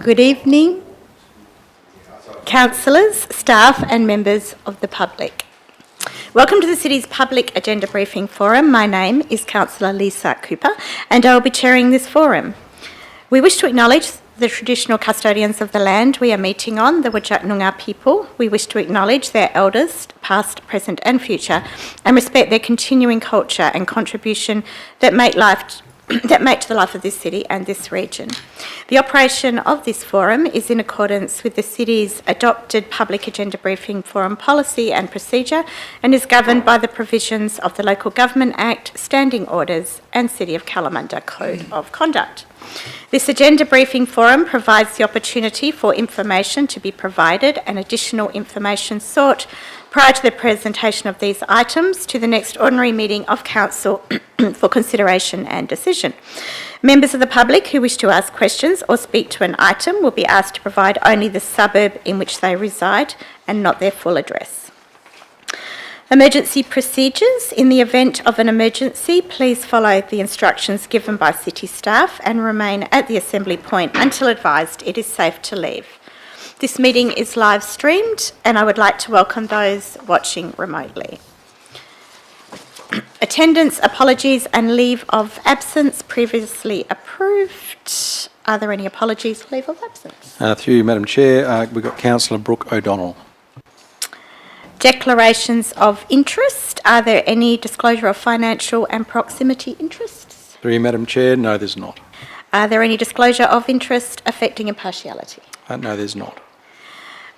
Good evening, councillors, staff and members of the public. Welcome to the City's Public Agenda Briefing Forum. My name is Councillor Lisa Cooper and I will be chairing this forum. We wish to acknowledge the traditional custodians of the land we are meeting on, the Whadjuk Noongar people. We wish to acknowledge their elders, past, present and future, and respect their continuing culture and contribution that make to the life of this city and this region. The operation of this forum is in accordance with the City's adopted Public Agenda Briefing Forum policy and procedure and is governed by the provisions of the Local Government Act, Standing Orders and City of Kalamunda Code of Conduct. This Agenda Briefing Forum provides the opportunity for information to be provided and additional information sought prior to the presentation of these items to the next ordinary meeting of Council for consideration and decision. Members of the public who wish to ask questions or speak to an item will be asked to provide only the suburb in which they reside and not their full address. Emergency procedures. In the event of an emergency, please follow the instructions given by City staff and remain at the assembly point until advised it is safe to leave. This meeting is live streamed and I would like to welcome those watching remotely. Attendance, apologies and leave of absence previously approved. Are there any apologies, leave of absence? Through you, Madam Chair, we've got Councillor Brooke O'Donnell. Declarations of interest. Are there any disclosure of financial and proximity interests? Through you, Madam Chair, no there's not. Are there any disclosure of interest affecting impartiality? No there's not.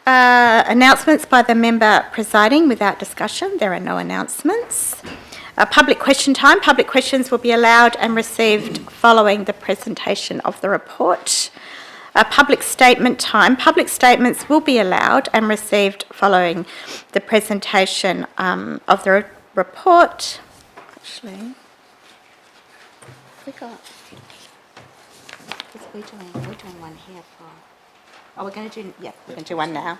Announcements by the member presiding without discussion. There are no announcements. Public question time. Public questions will be allowed and received following the presentation of the report. Public statement time. Public statements will be allowed and received following the presentation of the report. Actually, we're doing one here for. Oh, we're going to do one now.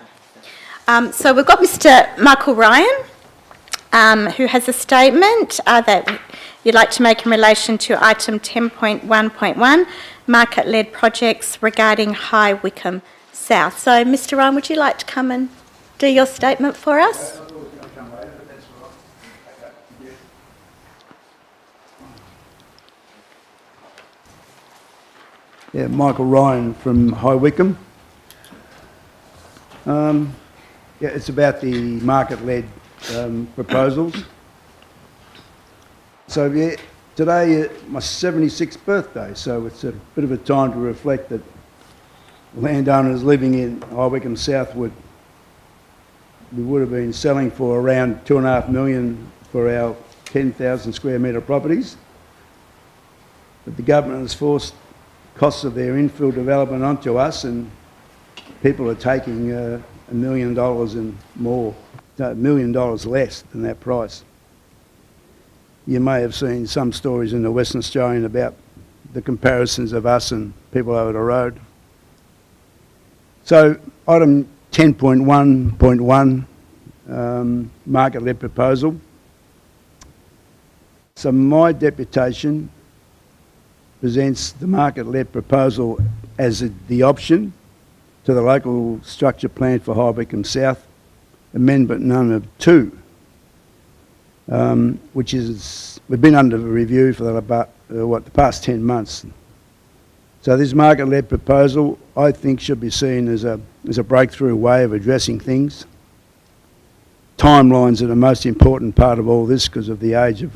So we've got Mr. Michael Ryan, who has a statement that you'd like to make in relation to item 10.1.1, market-led projects regarding High Wycombe South. So, Mr. Ryan, would you like to come and do your statement for us? Yeah, Michael Ryan from High Wycombe. It's about the market-led proposals. So today my 76th birthday, so it's a bit of a time to reflect that landowners living in High Wycombe South we would have been selling for around $2.5 million for our 10,000 square metre properties. But the government has forced costs of their infill development onto us, and people are taking $1 million and more, $1 million less than that price. You may have seen some stories in the Western Australian about the comparisons of us and people over the road. So item 10.1.1, market-led proposal. So my deputation presents the market-led proposal as the option to the local structure plan for High Wycombe South, amendment number 2, which is, we've been under review for the past 10 months. So this market-led proposal, I think, should be seen as a breakthrough way of addressing things. Timelines are the most important part of all this because of the age of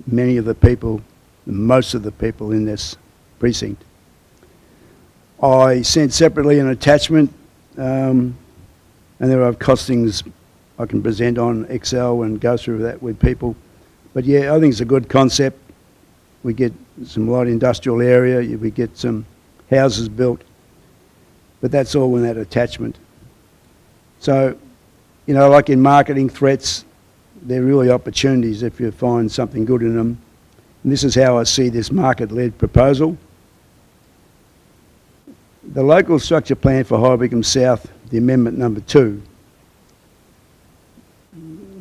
many of the people most of the people in this precinct. I sent separately an attachment, and there are costings I can present on Excel and go through that with people. But yeah, I think it's a good concept. We get some light industrial area, we get some houses built, but that's all in that attachment. So, you know, like in marketing threats, they're really opportunities if you find something good in them. And this is how I see this market-led proposal. The local structure plan for High Wycombe South, the amendment number 2,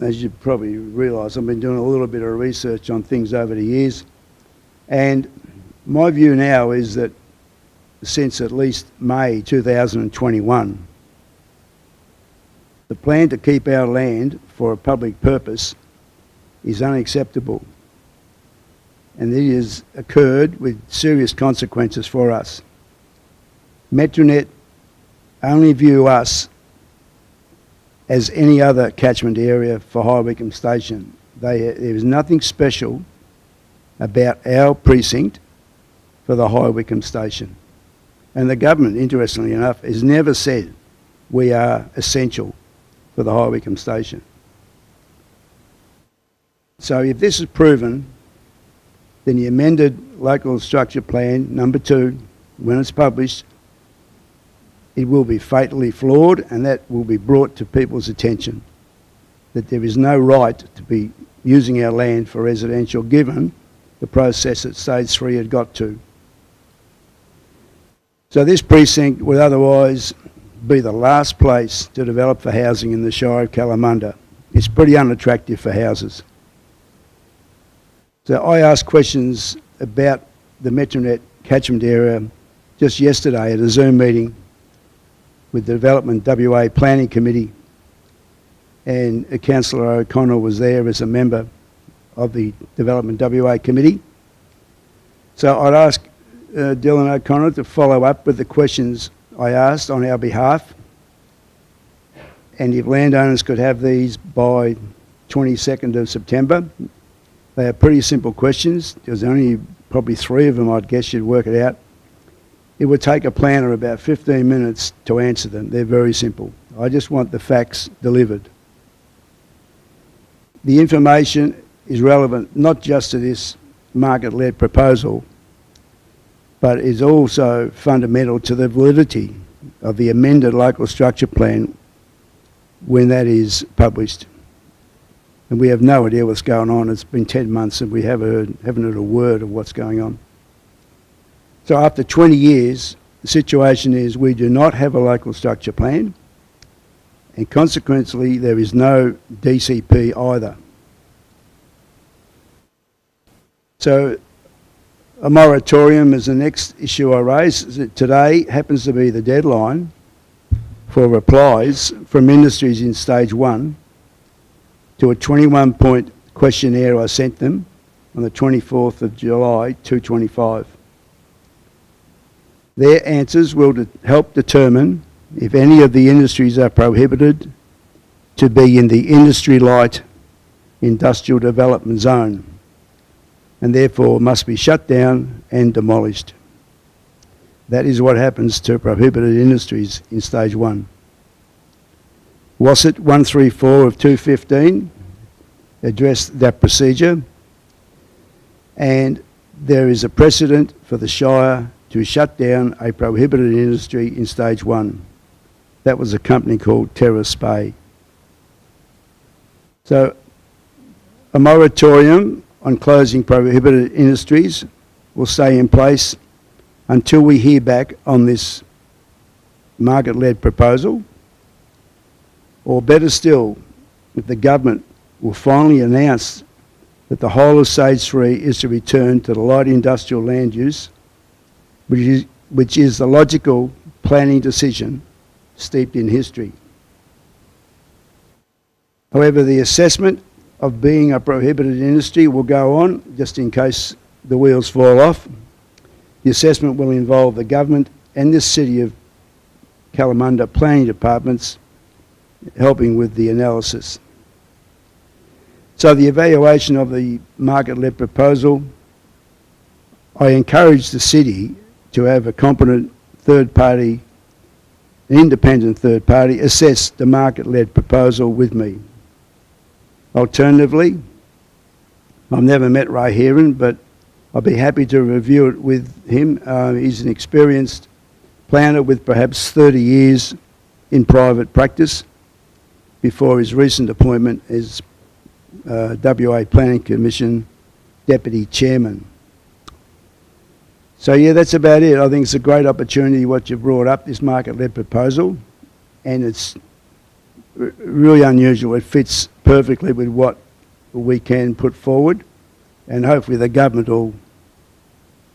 as you probably realise, I've been doing a little bit of research on things over the years, and my view now is that since at least May 2021, the plan to keep our land for a public purpose is unacceptable, and it has occurred with serious consequences for us. Metronet only view us as any other catchment area for High Wycombe Station. There is nothing special about our precinct for the High Wycombe Station. And the government, interestingly enough, has never said we are essential for the High Wycombe Station. So if this is proven, then the amended local structure plan number 2, when it's published, it will be fatally flawed, and that will be brought to people's attention, that there is no right to be using our land for residential given the process that Stage 3 had got to. So this precinct would otherwise be the last place to develop for housing in the Shire of Kalamunda. It's pretty unattractive for houses. So I asked questions about the Metronet catchment area just yesterday at a Zoom meeting with the Development WA Planning Committee, and Councillor O'Connell was there as a member of the Development WA Committee. So I'd ask Dylan O'Connell to follow up with the questions I asked on our behalf, and if landowners could have these by 22nd of September. They are pretty simple questions. There's only probably 3 of them, I'd guess you'd work it out. It would take a planner about 15 minutes to answer them. They're very simple. I just want the facts delivered. The information is relevant not just to this market-led proposal, but is also fundamental to the validity of the amended local structure plan when that is published. And we have no idea what's going on. It's been 10 months and we haven't heard a word of what's going on. So after 20 years, the situation is we do not have a local structure plan, and consequently there is no DCP either. So a moratorium is the next issue I raise. Today happens to be the deadline for replies from industries in Stage 1 to a 21-point questionnaire I sent them on the 24th of July 2025. Their answers will help determine if any of the industries are prohibited to be in the industry light industrial development zone, and therefore must be shut down and demolished. That is what happens to prohibited industries in Stage 1. WASIT 134 of 2015 addressed that procedure, and there is a precedent for the Shire to shut down a prohibited industry in Stage 1. That was a company called Terrace Bay. So a moratorium on closing prohibited industries will stay in place until we hear back on this market-led proposal, or better still, if the government will finally announce that the whole of Stage 3 is to return to the light industrial land use, which is the logical planning decision steeped in history. However, the assessment of being a prohibited industry will go on, just in case the wheels fall off. The assessment will involve the government and the City of Kalamunda planning departments helping with the analysis. So the evaluation of the market-led proposal I encourage the city to have a competent third party, an independent third party, assess the market-led proposal with me. Alternatively, I've never met Ray Heron, but I'd be happy to review it with him. He's an experienced planner with perhaps 30 years in private practice before his recent appointment as WA Planning Commission Deputy Chairman. So yeah, that's about it. I think it's a great opportunity what you brought up, this market-led proposal, and it's really unusual. It fits perfectly with what we can put forward, and hopefully the government will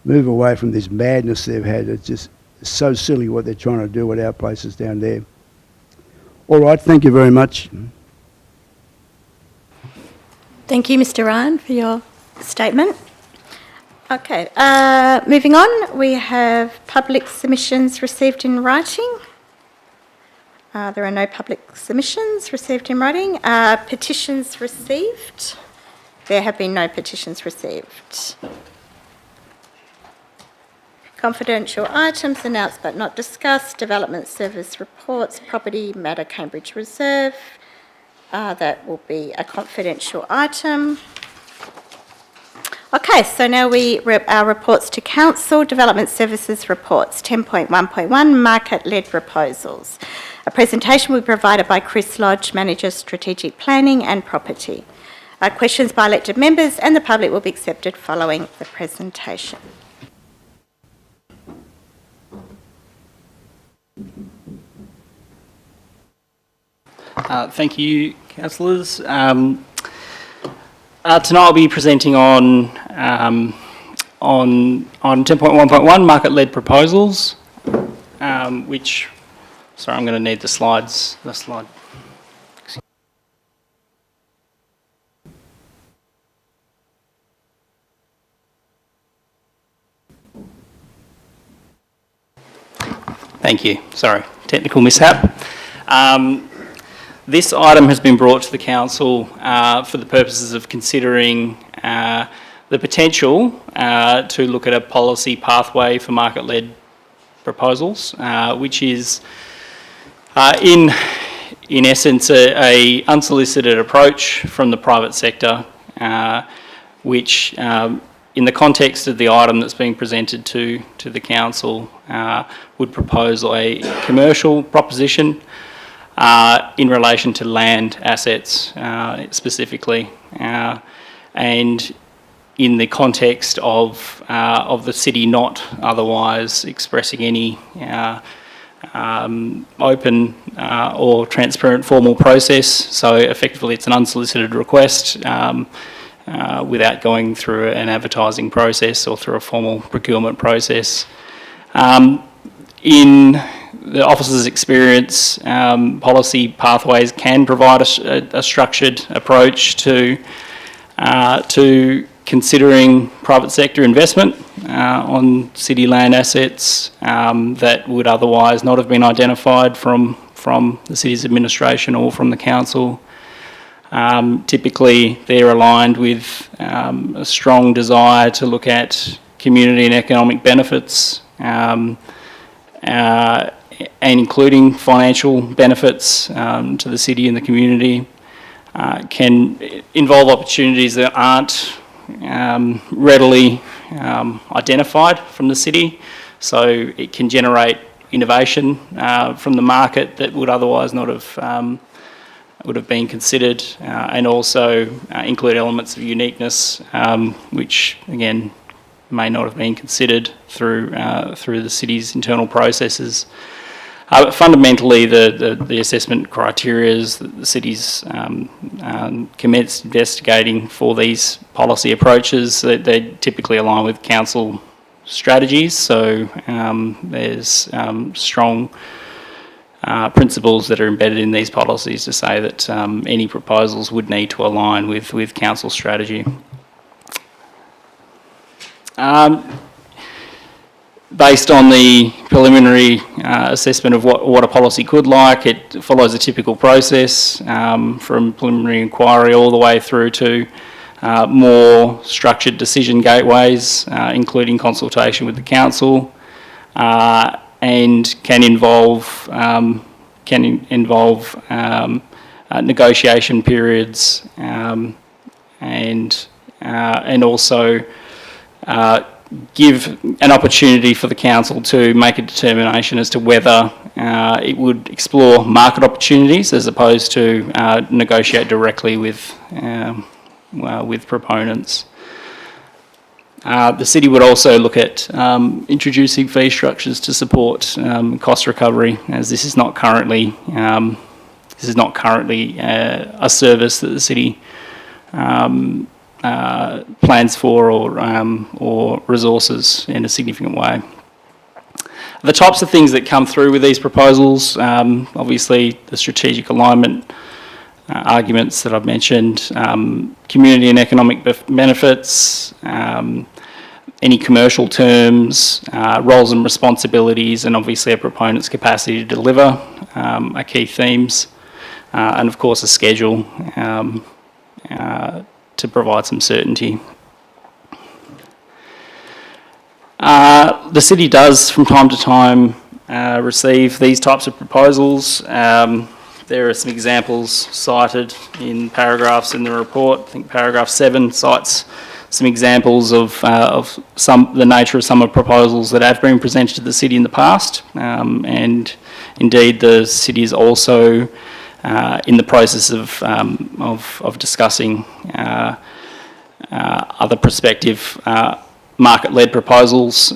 move away from this madness they've had. It's just so silly what they're trying to do with our places down there. All right, thank you very much. Thank you, Mr. Ryan, for your statement. Okay, moving on, we have public submissions received in writing. There are no public submissions received in writing. Petitions received. There have been no petitions received. Confidential items announced but not discussed. Development service reports. Property matter Cambridge Reserve. That will be a confidential item. Okay, so now our reports to Council. Development Services reports. 10.1.1 Market-led proposals. A presentation will be provided by Chris Lodge, Manager Strategic Planning and Property. Questions by elected members and the public will be accepted following the presentation. Thank you, councillors. Tonight I'll be presenting on item 10.1.1 market-led proposals, which, sorry, I'm going to need the slides. The slide. Thank you. Sorry, technical mishap. This item has been brought to the Council for the purposes of considering the potential to look at a policy pathway for market-led proposals, which is in essence a unsolicited approach from the private sector, which in the context of the item that's being presented to the Council would propose a commercial proposition in relation to land assets specifically, and in the context of the city not otherwise expressing any open or transparent formal process. So effectively it's an unsolicited request without going through an advertising process or through a formal procurement process. In the office's experience, policy pathways can provide a structured approach to considering private sector investment on city land assets that would otherwise not have been identified from the city's administration or from the council. Typically, they're aligned with a strong desire to look at community and economic benefits, and including financial benefits to the city and the community, can involve opportunities that aren't readily identified from the city. So it can generate innovation from the market that would otherwise not have would have been considered, and also include elements of uniqueness, which again may not have been considered through the city's internal processes. But fundamentally, the assessment criteria is that the city's commenced investigating for these policy approaches. They typically align with council strategies, so there's strong principles that are embedded in these policies to say that any proposals would need to align with council strategy. Based on the preliminary assessment of what a policy could like, it follows a typical process from preliminary inquiry all the way through to more structured decision gateways, including consultation with the council, and can involve negotiation periods, and also give an opportunity for the council to make a determination as to whether it would explore market opportunities as opposed to negotiate directly with proponents. The city would also look at introducing fee structures to support cost recovery, as this is not currently a service that the city plans for or resources in a significant way. The types of things that come through with these proposals, obviously the strategic alignment arguments that I've mentioned, community and economic benefits, any commercial terms, roles and responsibilities, and obviously a proponent's capacity to deliver are key themes, and of course a schedule to provide some certainty. The city does from time to time receive these types of proposals. There are some examples cited in paragraphs in the report. I think paragraph 7 cites some examples of the nature of some of the proposals that have been presented to the city in the past, and indeed the city is also in the process of discussing other prospective market-led proposals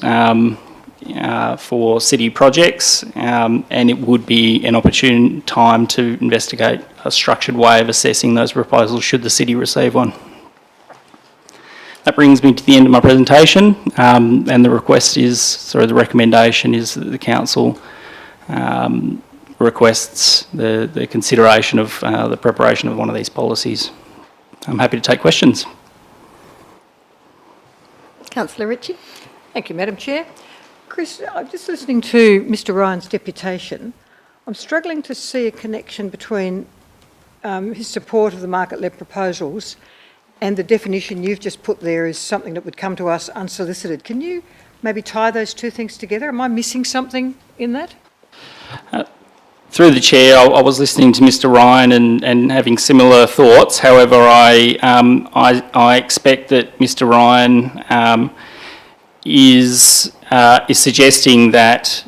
for city projects, and it would be an opportune time to investigate a structured way of assessing those proposals should the city receive one. That brings me to the end of my presentation, and the recommendation is that the council requests the consideration of the preparation of one of these policies. I'm happy to take questions. Councillor Ritchie. Thank you, Madam Chair. Chris, I'm just listening to Mr Ryan's deputation. I'm struggling to see a connection between his support of the market-led proposals and the definition you've just put there is something that would come to us unsolicited. Can you maybe tie those two things together? Am I missing something in that? Through the chair, I was listening to Mr Ryan and having similar thoughts. However, I expect that Mr Ryan is suggesting that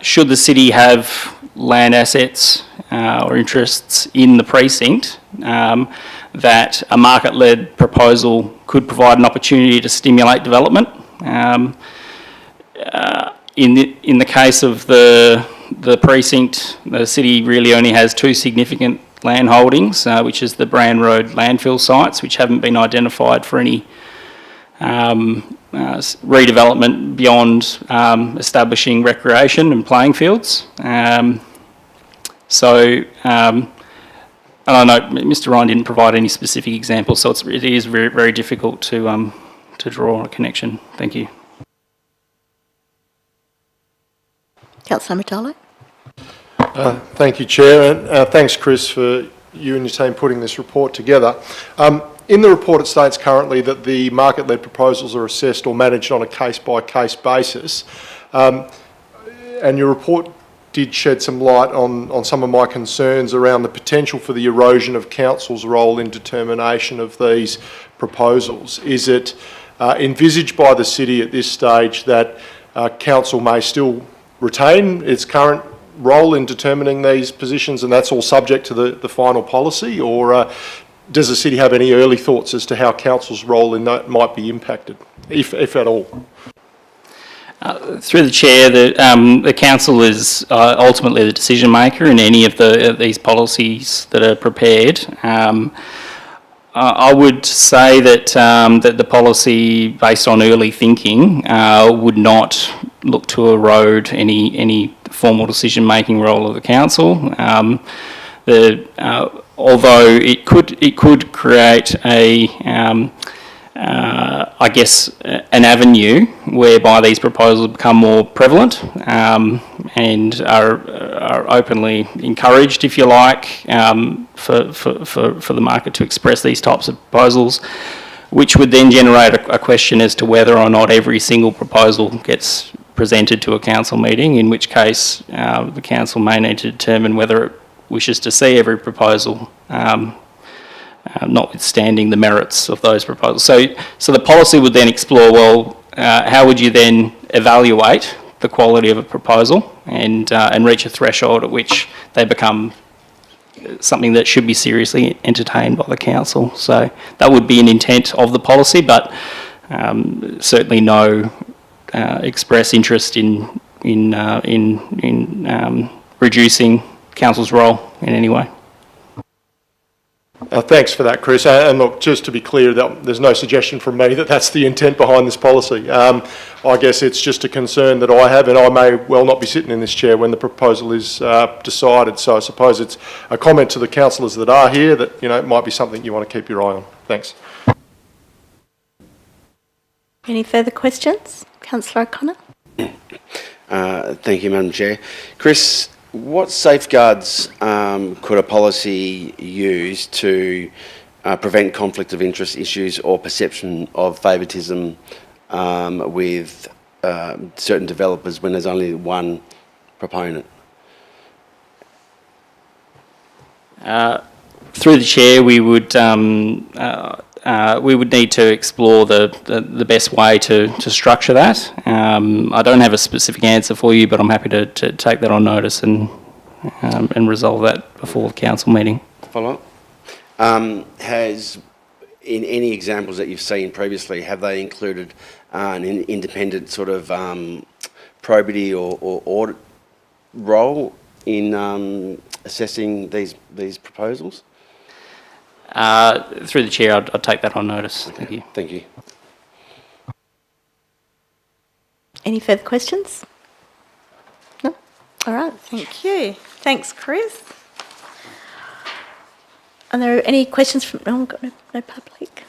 should the city have land assets or interests in the precinct, that a market-led proposal could provide an opportunity to stimulate development. In the case of the precinct, the city really only has two significant land holdings, which is the Brand Road landfill sites, which haven't been identified for any redevelopment beyond establishing recreation and playing fields. I know Mr Ryan didn't provide any specific examples, so it is very, very difficult to draw a connection. Thank you. Councillor Metallo. Thank you, Chair, and thanks, Chris, for you and your team putting this report together. In the report, it states currently that the market-led proposals are assessed or managed on a case-by-case basis, and your report did shed some light on some of my concerns around the potential for the erosion of council's role in determination of these proposals. Is it envisaged by the city at this stage that council may still retain its current role in determining these positions, and that's all subject to the final policy, or does the city have any early thoughts as to how council's role in that might be impacted, if at all? Through the chair, the council is ultimately the decision maker in any of these policies that are prepared. I would say that that the policy, based on early thinking, would not look to erode any formal decision-making role of the council. Although it could create I guess, an avenue whereby these proposals become more prevalent and are are openly encouraged, if you like, for the market to express these types of proposals, which would then generate a question as to whether or not every single proposal gets presented to a council meeting, in which case the council may need to determine whether it wishes to see every proposal, notwithstanding the merits of those proposals. So the policy would then explore, well, how would you then evaluate the quality of a proposal and reach a threshold at which they become something that should be seriously entertained by the council. So that would be an intent of the policy, but certainly no express interest in reducing council's role in any way. Thanks for that, Chris. And look, just to be clear, there's no suggestion from me that that's the intent behind this policy. I guess it's just a concern that I have, and I may well not be sitting in this chair when the proposal is decided. So I suppose it's a comment to the councillors that are here that, it might be something you want to keep your eye on. Thanks. Any further questions? Councillor O'Connor? Thank you, Madam Chair. Chris, what safeguards could a policy use to prevent conflict of interest issues or perception of favouritism with certain developers when there's only one proponent? Through the chair, we would need to explore the best way to structure that. I don't have a specific answer for you, but I'm happy to take that on notice and resolve that before the council meeting. Follow up. Has, in any examples that you've seen previously, have they included an independent sort of probity or audit role in assessing these proposals? Through the chair, I'd take that on notice. Okay. Thank you. Thank you. Any further questions? No? All right, thank you. Thanks, Chris. Are there any questions from... No, we've got no public.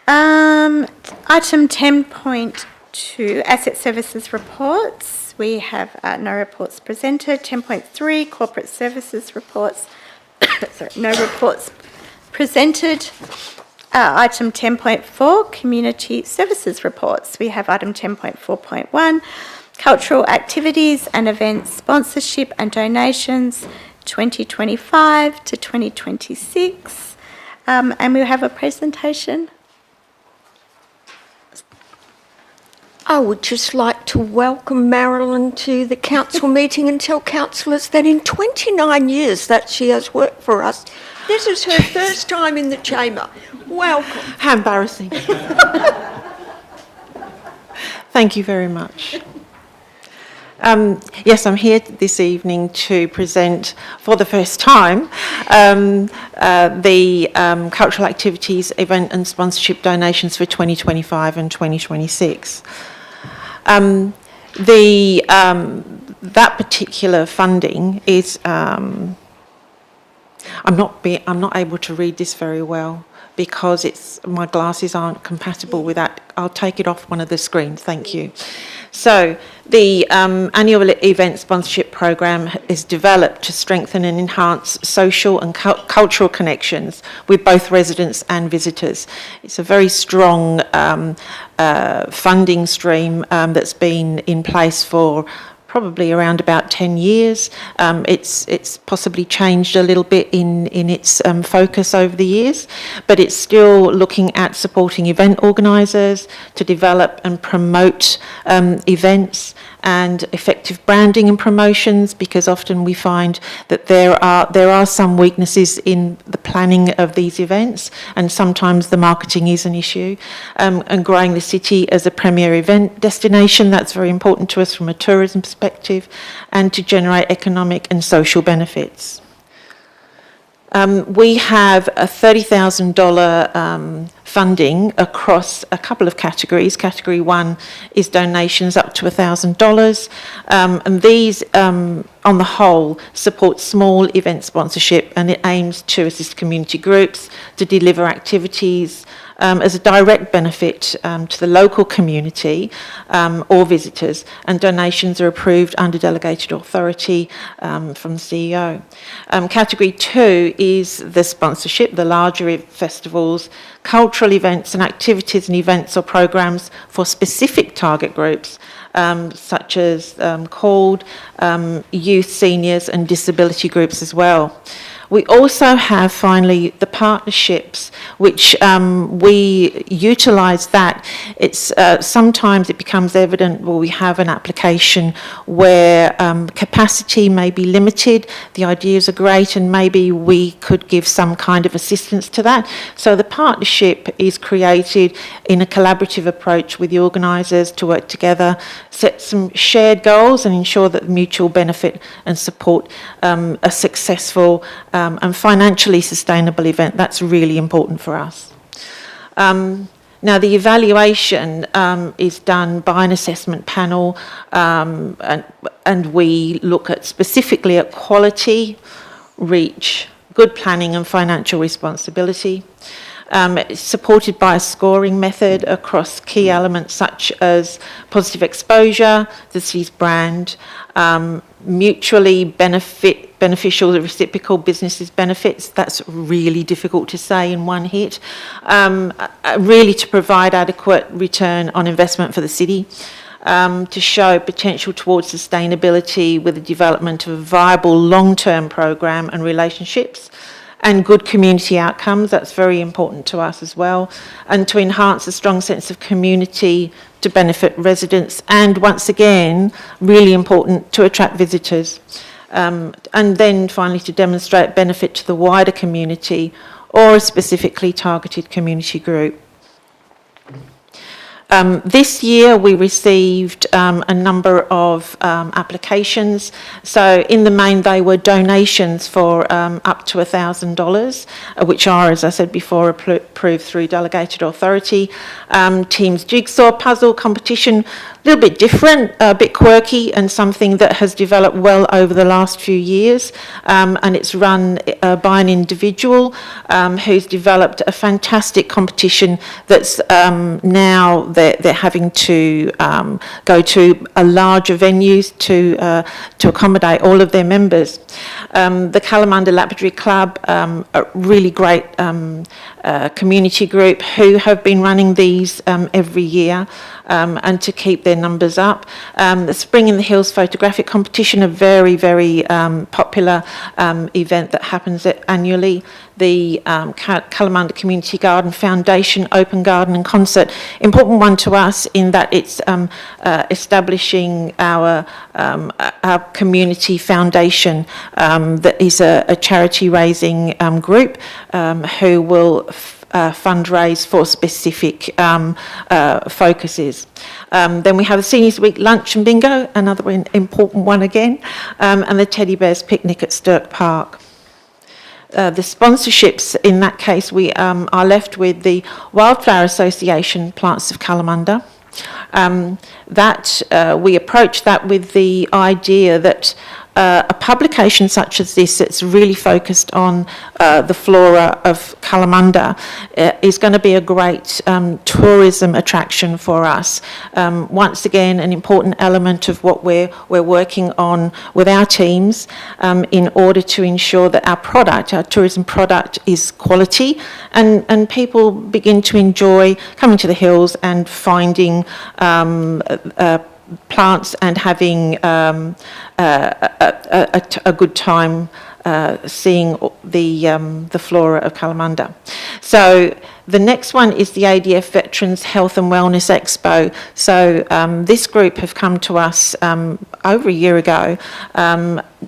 Item 10.2, Asset Services Reports. We have no reports presented. 10.3, Corporate Services Reports. Sorry, no reports presented. Item 10.4, Community Services Reports. We have item 10.4.1, Cultural Activities and Events Sponsorship and Donations 2025 to 2026. And we have a presentation. I would just like to welcome Marilyn to the council meeting and tell councillors that in 29 years that she has worked for us, this is her first time in the chamber. Welcome. How embarrassing. Thank you very much. Yes, I'm here this evening to present for the first time the cultural activities, event and sponsorship donations for 2025 and 2026. That particular funding is, I'm not able to read this very well because my glasses aren't compatible with that. I'll take it off one of the screens, thank you. So the annual event sponsorship program is developed to strengthen and enhance social and cultural connections with both residents and visitors. It's a very strong funding stream that's been in place for probably around about 10 years. It's possibly changed a little bit in its focus over the years, but it's still looking at supporting event organisers to develop and promote events and effective branding and promotions, because often we find that there are some weaknesses in the planning of these events, and sometimes the marketing is an issue. And growing the city as a premier event destination, that's very important to us from a tourism perspective, and to generate economic and social benefits. We have a $30,000 funding across a couple of categories. Category 1 is donations up to $1,000, and these, on the whole, support small event sponsorship, and it aims to assist community groups to deliver activities as a direct benefit to the local community or visitors, and donations are approved under delegated authority from the CEO. Category 2 is the sponsorship, the larger festivals, cultural events and activities and events or programs for specific target groups, such as called youth, seniors and disability groups as well. We also have, finally, the partnerships, which we utilise that. It's sometimes it becomes evident where we have an application where capacity may be limited, the ideas are great, and maybe we could give some kind of assistance to that. So the partnership is created in a collaborative approach with the organisers to work together, set some shared goals and ensure that mutual benefit and support a successful and financially sustainable event. That's really important for us. Now, the evaluation is done by an assessment panel, and we look at specifically at quality, reach, good planning and financial responsibility. It's supported by a scoring method across key elements such as positive exposure, the city's brand, mutually beneficial, the reciprocal businesses benefits. That's really difficult to say in one hit. Really to provide adequate return on investment for the city, to show potential towards sustainability with the development of a viable long-term program and relationships, and good community outcomes. That's very important to us as well, and to enhance a strong sense of community to benefit residents, and once again, really important to attract visitors. And then finally to demonstrate benefit to the wider community or a specifically targeted community group. This year we received a number of applications. So in the main they were donations for up to $1,000, which are, as I said before, approved through delegated authority. Teams jigsaw puzzle competition, a little bit different, a bit quirky, and something that has developed well over the last few years. And it's run by an individual who's developed a fantastic competition that's now they're having to go to a larger venues to accommodate all of their members. The Kalamunda Lapidary Club, a really great community group who have been running these every year, and to keep their numbers up. The Spring in the Hills photographic competition, a very, very popular event that happens annually. The Kalamunda Community Garden Foundation Open Garden and Concert, important one to us in that it's establishing our community foundation that is a charity raising group who will fundraise for specific focuses. Then we have the Seniors Week Lunch and Bingo, another important one again, and the Teddy Bears Picnic at Stirk Park. The sponsorships, in that case, we are left with the Wildflower Association Plants of Kalamunda. We approach that with the idea that a publication such as this that's really focused on the flora of Kalamunda is going to be a great tourism attraction for us. Once again, an important element of what we're working on with our teams in order to ensure that our tourism product is quality, and people begin to enjoy coming to the hills and finding plants and having a good time seeing the flora of Kalamunda. So the next one is the ADF Veterans Health and Wellness Expo. So this group have come to us over a year ago,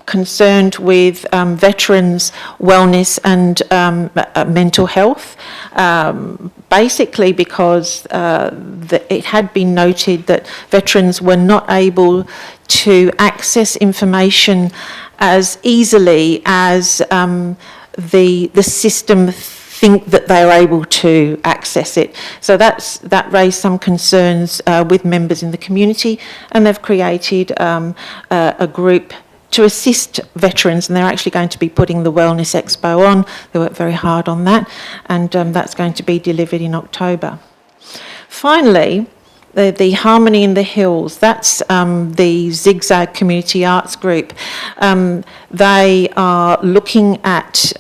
concerned with veterans' wellness and mental health. Basically because it had been noted that veterans were not able to access information as easily as the system think that they're able to access it. So that raised some concerns with members in the community, and they've created a group to assist veterans, and they're actually going to be putting the Wellness Expo on. They worked very hard on that, and that's going to be delivered in October. Finally, the Harmony in the Hills, that's the Zigzag Community Arts Group. They are looking at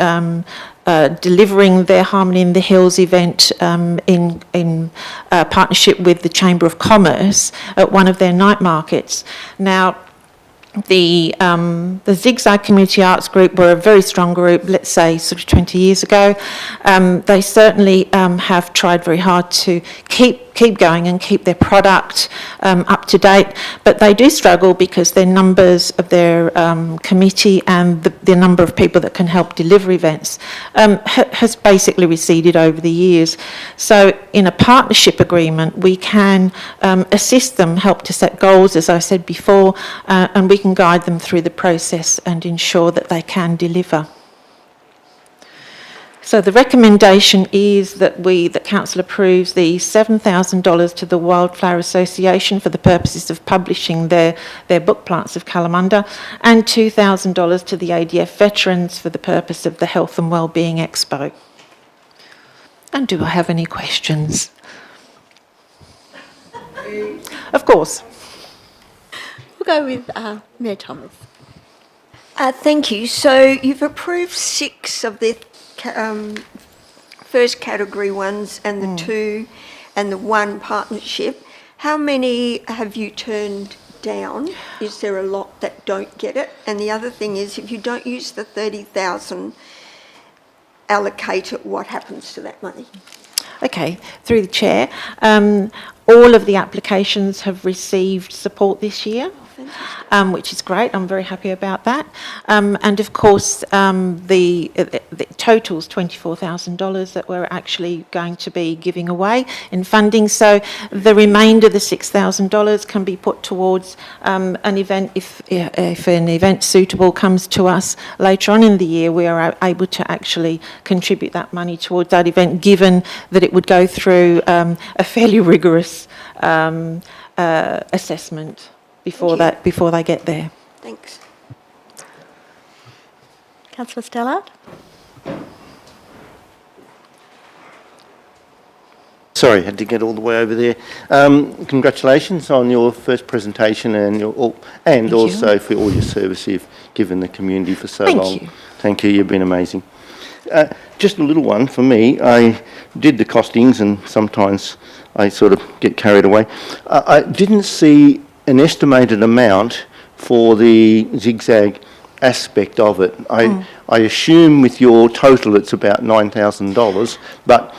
delivering their Harmony in the Hills event in partnership with the Chamber of Commerce at one of their night markets. Now, the Zigzag Community Arts Group were a very strong group, let's say sort of 20 years ago. They certainly have tried very hard to keep going and keep their product up to date, but they do struggle because their numbers of their committee and the number of people that can help deliver events has basically receded over the years. So in a partnership agreement, we can assist them, help to set goals, as I said before, and we can guide them through the process and ensure that they can deliver. So the recommendation is that Council approves the $7,000 to the Wildflower Association for the purposes of publishing their book Plants of Kalamunda, and $2,000 to the ADF veterans for the purpose of the Health and Wellbeing Expo. And do I have any questions? Of course. We'll go with Mayor Thomas. Thank you. So you've approved 6 of the first category ones and the 2 and the 1 partnership. How many have you turned down? Is there a lot that don't get it? And the other thing is, if you don't use the 30,000 allocated, what happens to that money? Okay, through the chair, all of the applications have received support this year, which is great. I'm very happy about that. And of course, the total's $24,000 that we're actually going to be giving away in funding. So the remainder, the $6,000, can be put towards an event. If an event suitable comes to us later on in the year, we are able to actually contribute that money towards that event, given that it would go through a fairly rigorous assessment before they get there. Thanks. Councillor Stallard? Sorry, had to get all the way over there. Congratulations on your first presentation and also for all your service you've given the community for so long. Thank you. Thank you, you've been amazing. Just a little one for me. I did the costings and sometimes I sort of get carried away. I didn't see an estimated amount for the Zigzag aspect of it. I assume with your total it's about $9,000, but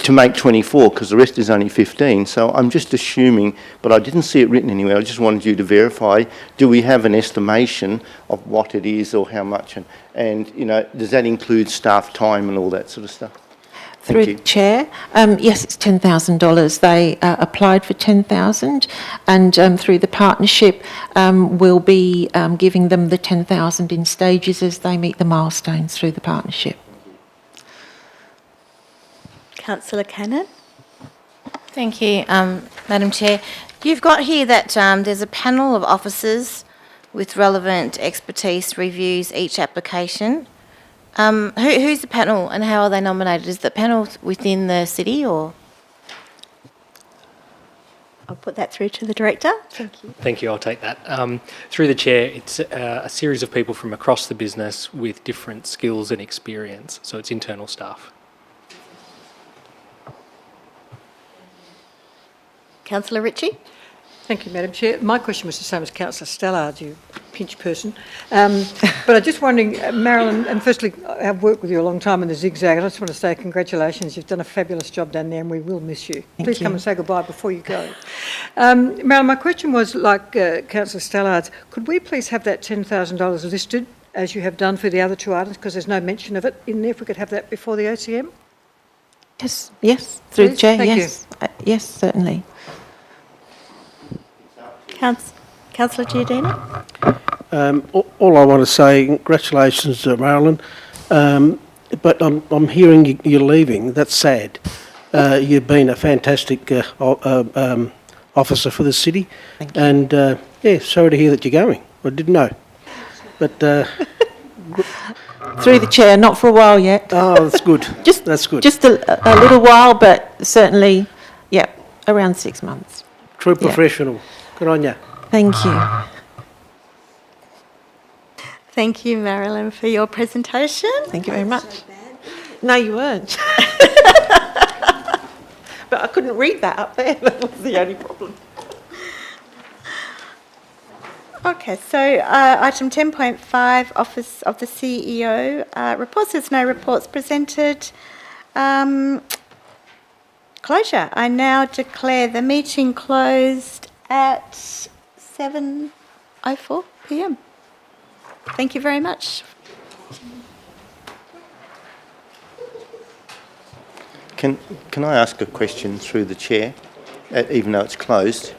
to make 24, because the rest is only 15. So I'm just assuming, but I didn't see it written anywhere. I just wanted you to verify. Do we have an estimation of what it is or how much? And you know, does that include staff time and all that sort of stuff? Through the chair, yes, it's $10,000. They applied for $10,000, and through the partnership, we'll be giving them the $10,000 in stages as they meet the milestones through the partnership. Councillor Cannon? Thank you, Madam Chair. You've got here that there's a panel of officers with relevant expertise reviews each application. Who's the panel and how are they nominated? Is the panel within the city or? I'll put that through to the Director. Thank you. Thank you, I'll take that. Through the Chair, it's a series of people from across the business with different skills and experience, so it's internal staff. Councillor Ritchie? Thank you, Madam Chair. My question was the same as Councillor Stallard, you pinch person. But I'm just wondering, Marilyn, and firstly, I've worked with you a long time in the Zigzag, and I just want to say congratulations. You've done a fabulous job down there, and we will miss you. Please come and say goodbye before you go. Marilyn, my question was, like Councillor Stallard's, could we please have that $10,000 listed, as you have done for the other 2 items, because there's no mention of it in there, if we could have that before the ACM? Yes, through the chair, Thank yes. Yes, certainly. Councillor Giordino? All I want to say, congratulations, Marilyn. But I'm hearing you're leaving. That's sad. You've been a fantastic officer for the city, and yeah, sorry to hear that you're going. I didn't know. but, Through the chair, not for a while yet. oh, that's good. Just, That's good. Just a little while, but certainly, yeah, around 6 months. True yeah. professional. Good on you. Thank you. Thank you, Marilyn, for your presentation. Thank you very much. No, you weren't. But I couldn't read that up there. That was the only problem. Okay, so item 10.5, Office of the CEO reports. There's no reports presented. Closure. I now declare the meeting closed at 7:04 p.m. Thank you very much. Can I ask a question through the chair, even though it's closed?